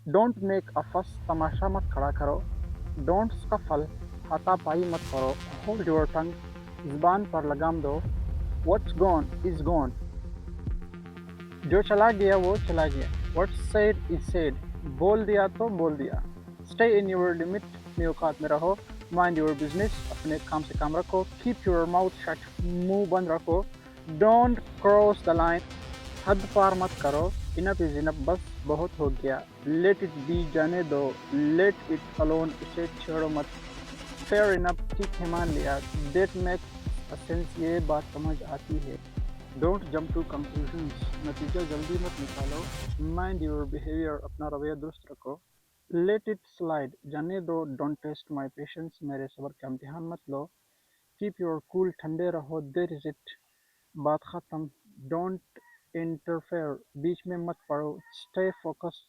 Don't make a फस, तमाशा मत खड़ा करो। डोंट स्कफल, हाथापाई मत करो। होल्ड योर टंग, जुबान पर लगाम दो। व्हाट्स गॉन इज गॉन, जो चला गया वो चला गया। व्हाट्स सेड इज सेड, बोल दिया तो बोल दिया। स्टे इन योर लिमिट, अपनी औकात में रहो। माइंड योर बिजनेस, अपने काम से काम रखो। कीप योर माउथ शट, मुंह बंद रखो। डोंट क्रॉस द लाइन, हद पार मत करो। इनफ इज इनफ, बस बहुत हो गया। लेट इट बी, जाने दो। लेट इट अलोन, उसे छेड़ो मत। फेयर इनफ, ठीक है मान लिया। दैट मेक्स अ सेंस, ये बात समझ आती है। डोंट जंप टू कंक्लूजन्स, नतीजा जल्दी मत निकालो। माइंड योर बिहेवियर, अपना रवैया दुरुस्त रखो। लेट इट स्लाइड, जाने दो। डोंट टेस्ट माई पेशेंस, मेरे सब्र का इम्तिहान मत लो। कीप योर कूल, ठंडे रहो। देर इज इट, बात खत्म। डोंट इंटरफेयर, बीच में मत पड़ो। Stay focused,